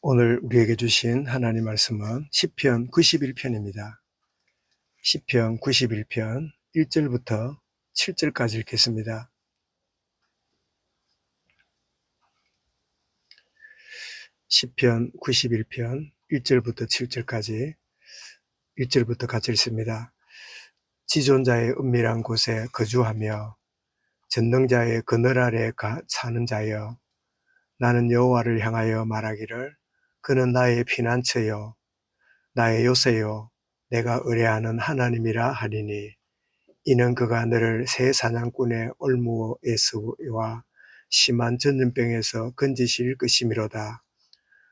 오늘 우리에게 주신 하나님 말씀은 시편 91편입니다. 시편 91편 1절부터 7절까지 읽겠습니다. 시편 91편 1절부터 7절까지 1절부터 같이 읽습니다. 지존자의 은밀한 곳에 거주하며 전능자의 그늘 아래 사는 자여, 나는 여호와를 향하여 말하기를 그는 나의 피난처요 나의 요새요 내가 의뢰하는 하나님이라 하리니, 이는 그가 너를 새 사냥꾼의 올무에서와 심한 전염병에서 건지실 것이미로다.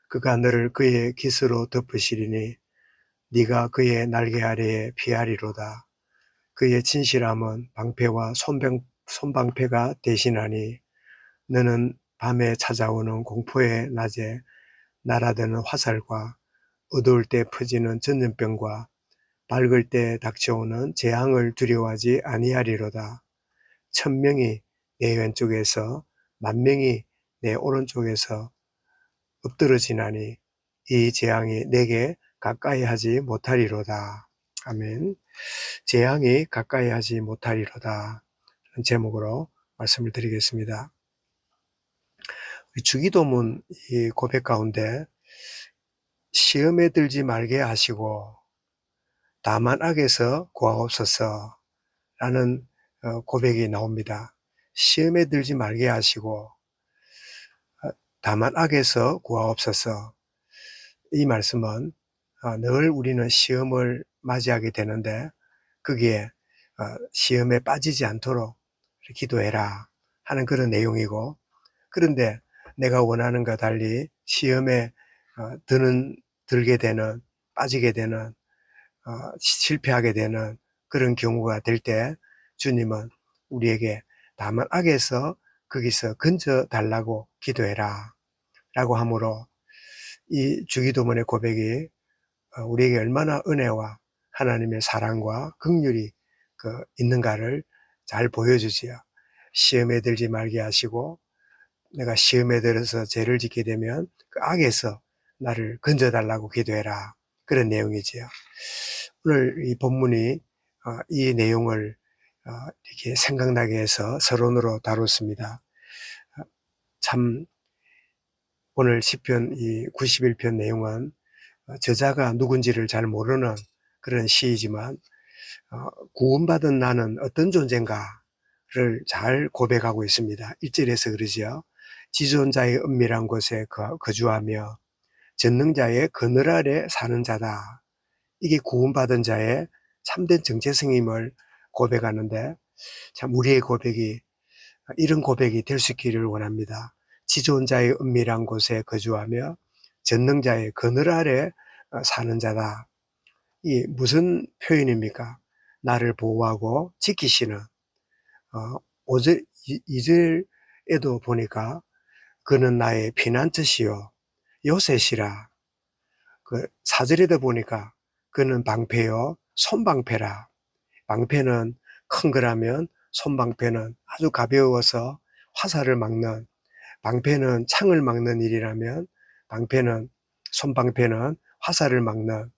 그가 너를 그의 깃으로 덮으시리니 네가 그의 날개 아래에 피하리로다. 그의 진실함은 방패와 손방패가 대신하니, 너는 밤에 찾아오는 공포의 낮에 날아드는 화살과 어두울 때 퍼지는 전염병과 밝을 때 닥쳐오는 재앙을 두려워하지 아니하리로다. 1000명이 내 왼쪽에서 10,000명이 내 오른쪽에서 엎드러지나니 이 재앙이 내게 가까이 하지 못하리로다. 아멘. 재앙이 가까이 하지 못하리로다. 제목으로 말씀을 드리겠습니다. 주기도문 이 고백 가운데 시험에 들지 말게 하시고 다만 악에서 구하옵소서 라는 고백이 나옵니다. 시험에 들지 말게 하시고 다만 악에서 구하옵소서. 이 말씀은 늘 우리는 시험을 맞이하게 되는데 거기에 시험에 빠지지 않도록 기도해라 하는 그런 내용이고, 그런데 내가 원하는 것 달리 시험에 들게 되는, 빠지게 되는, 실패하게 되는 그런 경우가 될 때 주님은 우리에게 다만 악에서 거기서 건져 달라고 기도해라 라고 하므로, 이 주기도문의 고백이 우리에게 얼마나 은혜와 하나님의 사랑과 긍휼이 있는가를 잘 보여주지요. 시험에 들지 말게 하시고 내가 시험에 들어서 죄를 짓게 되면 그 악에서 나를 건져달라고 기도해라, 그런 내용이지요. 오늘 이 본문이 이 내용을 이렇게 생각나게 해서 서론으로 다뤘습니다. 참 오늘 시편 이 91편 내용은 저자가 누군지를 잘 모르는 그런 시이지만 구원받은 나는 어떤 존재인가를 잘 고백하고 있습니다. 1절에서 그러지요. 지존자의 은밀한 곳에 거주하며 전능자의 그늘 아래 사는 자다. 이게 구원받은 자의 참된 정체성임을 고백하는데, 참 우리의 고백이 이런 고백이 될 수 있기를 원합니다. 지존자의 은밀한 곳에 거주하며 전능자의 그늘 아래 사는 자다. 이 무슨 표현입니까? 나를 보호하고 지키시는, 2절에도 보니까 그는 나의 피난처시요 요새시라. 4절에도 보니까 그는 방패요 손방패라. 방패는 큰 거라면 손방패는 아주 가벼워서 화살을 막는, 방패는 창을 막는 일이라면 손방패는 화살을 막는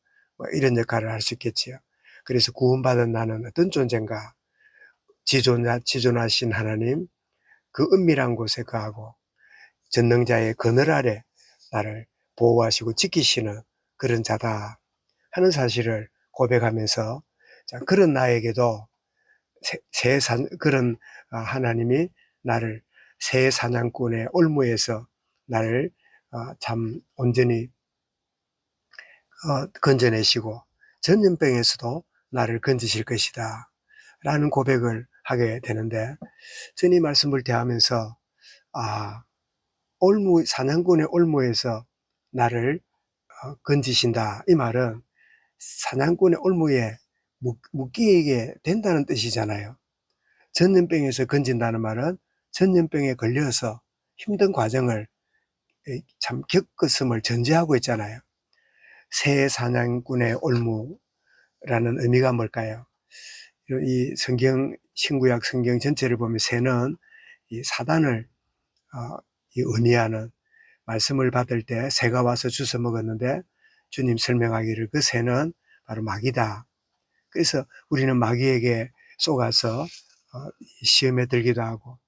이런 역할을 할 수 있겠지요. 그래서 구원받은 나는 어떤 존재인가? 지존하신 하나님, 그 은밀한 곳에 거하고 전능자의 그늘 아래 나를 보호하시고 지키시는 그런 자다 하는 사실을 고백하면서, 그런 나에게도 그런 하나님이 나를 새 사냥꾼의 올무에서 나를 참 온전히 건져내시고 전염병에서도 나를 건지실 것이다 라는 고백을 하게 되는데, 전이 말씀을 대하면서 사냥꾼의 올무에서 나를 건지신다, 이 말은 사냥꾼의 올무에 묶이게 된다는 뜻이잖아요. 전염병에서 건진다는 말은 전염병에 걸려서 힘든 과정을 참 겪었음을 전제하고 있잖아요. 새 사냥꾼의 올무라는 의미가 뭘까요? 이 신구약 성경 전체를 보면 새는 이 사단을 의미하는 말씀을 받을 때 새가 와서 주워 먹었는데 주님 설명하기를 그 새는 바로 마귀다. 그래서 우리는 마귀에게 속아서 시험에 들기도 하고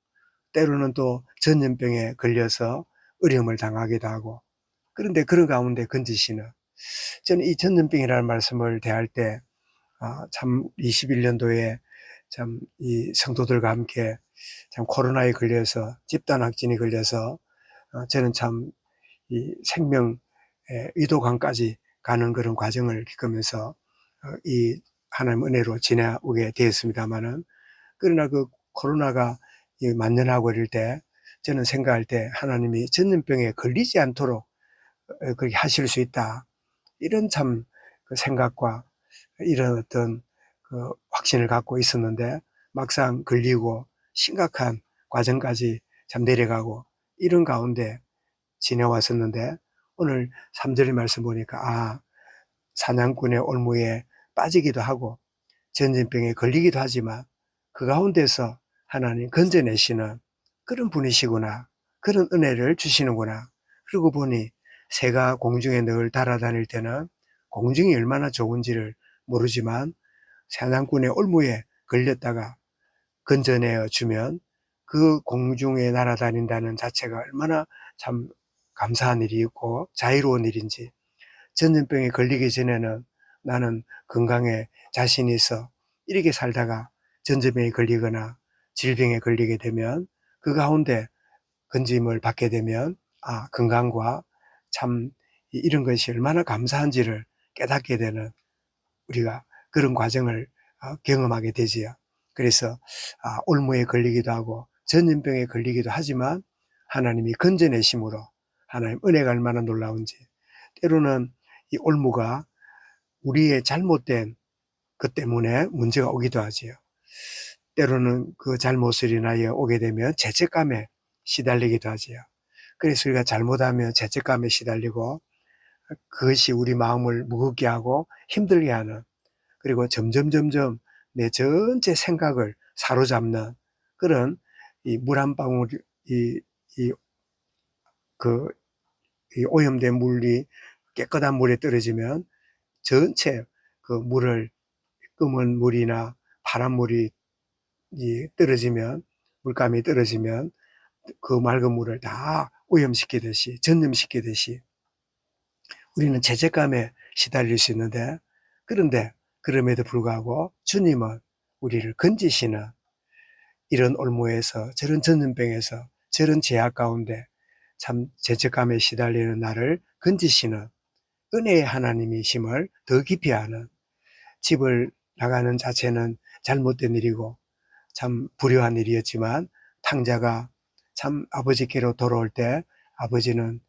때로는 또 전염병에 걸려서 어려움을 당하기도 하고 그런데 그런 가운데 건지시는 저는 이 전염병이라는 말씀을 대할 때 참 21년도에 참 이 성도들과 함께 참 코로나에 걸려서 집단 확진이 걸려서 저는 참 이 생명의 위도감까지 가는 그런 과정을 겪으면서 이 하나님 은혜로 지나오게 되었습니다마는 그러나 그 코로나가 만연하고 이럴 때 저는 생각할 때 하나님이 전염병에 걸리지 않도록 그렇게 하실 수 있다. 이런 참 그 생각과 이런 어떤 그 확신을 갖고 있었는데 막상 걸리고 심각한 과정까지 참 내려가고 이런 가운데 지내왔었는데 오늘 3절의 말씀 보니까 사냥꾼의 올무에 빠지기도 하고 전염병에 걸리기도 하지만 그 가운데서 하나님 건져내시는 그런 분이시구나. 그런 은혜를 주시는구나. 그러고 보니 새가 공중에 늘 달아다닐 때는 공중이 얼마나 좋은지를 모르지만 사냥꾼의 올무에 걸렸다가 건져내어 주면 그 공중에 날아다닌다는 자체가 얼마나 참 감사한 일이고 자유로운 일인지 전염병에 걸리기 전에는 나는 건강에 자신이 있어 이렇게 살다가 전염병에 걸리거나 질병에 걸리게 되면 그 가운데 건짐을 받게 되면 건강과 참 이런 것이 얼마나 감사한지를 깨닫게 되는 우리가 그런 과정을 경험하게 되지요. 그래서 올무에 걸리기도 하고 전염병에 걸리기도 하지만 하나님이 건져내심으로 하나님 은혜가 얼마나 놀라운지 때로는 이 올무가 우리의 잘못된 것 때문에 문제가 오기도 하지요. 때로는 그 잘못을 인하여 오게 되면 죄책감에 시달리기도 하지요. 그래서 우리가 잘못하면 죄책감에 시달리고 그것이 우리 마음을 무겁게 하고 힘들게 하는 그리고 점점 내 전체 생각을 사로잡는 그런 이 물 한 방울 이, 이, 그, 이 오염된 물이 깨끗한 물에 떨어지면 전체 그 물을 검은 물이나 파란 물이 떨어지면 물감이 떨어지면 그 맑은 물을 다 오염시키듯이 전염시키듯이 우리는 죄책감에 시달릴 수 있는데 그런데 그럼에도 불구하고 주님은 우리를 건지시는 이런 올무에서 저런 전염병에서 저런 제약 가운데 참 죄책감에 시달리는 나를 건지시는 은혜의 하나님이심을 더 깊이 아는 집을 나가는 자체는 잘못된 일이고 참 불효한 일이었지만 탕자가 참 아버지께로 돌아올 때 아버지는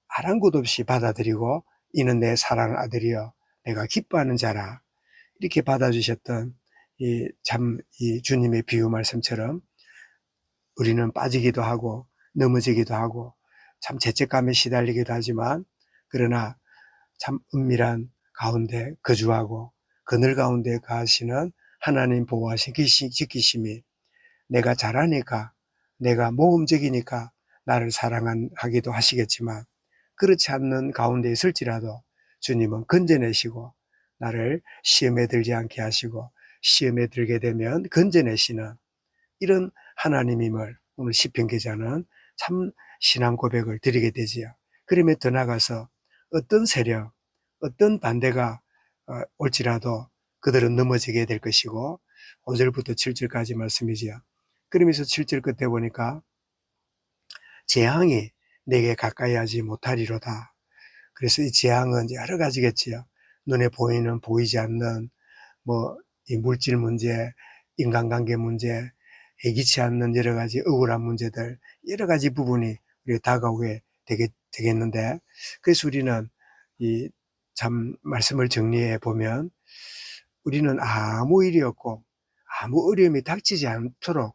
아랑곳 없이 받아들이고 이는 내 사랑하는 아들이여 내가 기뻐하는 자라 이렇게 받아주셨던 이 주님의 비유 말씀처럼 우리는 빠지기도 하고 넘어지기도 하고 참 죄책감에 시달리기도 하지만 그러나 참 은밀한 가운데 거주하고 그늘 가운데 가시는 하나님 보호하신 지키심이 내가 잘하니까 내가 모험적이니까 나를 사랑하기도 하시겠지만 그렇지 않는 가운데 있을지라도 주님은 건져내시고 나를 시험에 들지 않게 하시고 시험에 들게 되면 건져내시는 이런 하나님임을 오늘 시편 기자는 참 신앙 고백을 드리게 되지요. 그러면 더 나가서 어떤 세력, 어떤 반대가 올지라도 그들은 넘어지게 될 것이고 5절부터 7절까지 말씀이지요. 그러면서 7절 끝에 보니까 재앙이 내게 가까이 하지 못하리로다. 그래서 이 재앙은 여러 가지겠지요. 눈에 보이는 보이지 않는 이 물질 문제, 인간관계 문제, 예기치 않는 여러 가지 억울한 문제들, 여러 가지 부분이 우리가 다가오게 되겠는데, 그래서 우리는 이 참 말씀을 정리해 보면 우리는 아무 일이 없고 아무 어려움이 닥치지 않도록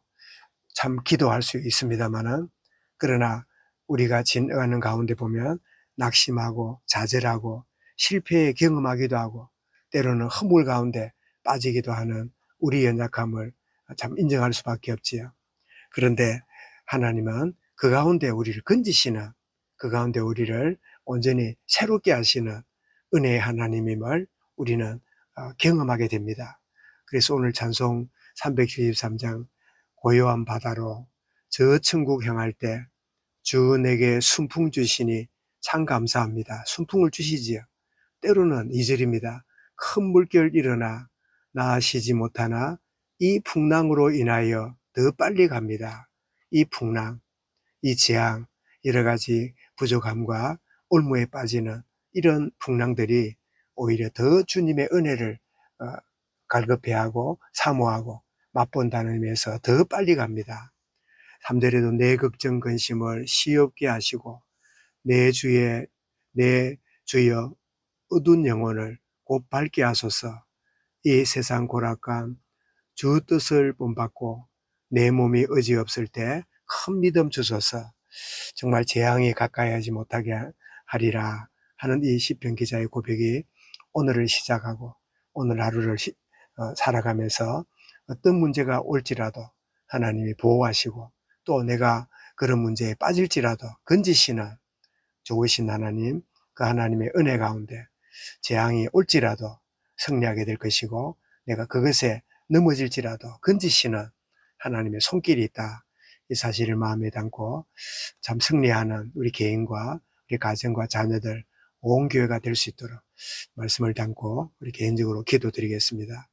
참 기도할 수 있습니다만은 그러나 우리가 지나가는 가운데 보면 낙심하고 좌절하고 실패에 경험하기도 하고 때로는 허물 가운데 빠지기도 하는 우리 연약함을 참 인정할 수밖에 없지요. 그런데 하나님은 그 가운데 우리를 건지시는 그 가운데 우리를 온전히 새롭게 하시는 은혜의 하나님임을 우리는 경험하게 됩니다. 그래서 오늘 찬송 373장 고요한 바다로 저 천국 향할 때 주 내게 순풍 주시니 참 감사합니다. 순풍을 주시지요. 때로는 2절입니다. 큰 물결 일어나 나아시지 못하나 이 풍랑으로 인하여 더 빨리 갑니다. 이 풍랑, 이 재앙, 여러 가지 부족함과 올무에 빠지는 이런 풍랑들이 오히려 더 주님의 은혜를 갈급해하고 사모하고 맛본다는 의미에서 더 빨리 갑니다. 3절에도 내 걱정 근심을 시없게 하시고 내 주여 어두운 영혼을 곧 밝게 하소서. 이 세상 고락감 주 뜻을 본받고 내 몸이 의지 없을 때 큰 믿음 주소서. 정말 재앙이 가까이 하지 못하게 하리라 하는 이 시편 기자의 고백이 오늘을 시작하고 오늘 하루를 살아가면서 어떤 문제가 올지라도 하나님이 보호하시고 또 내가 그런 문제에 빠질지라도 건지시는 좋으신 하나님, 그 하나님의 은혜 가운데 재앙이 올지라도 승리하게 될 것이고 내가 그것에 넘어질지라도 건지시는 하나님의 손길이 있다. 이 사실을 마음에 담고 참 승리하는 우리 개인과 우리 가정과 자녀들 온 교회가 될 수 있도록 말씀을 담고 우리 개인적으로 기도드리겠습니다.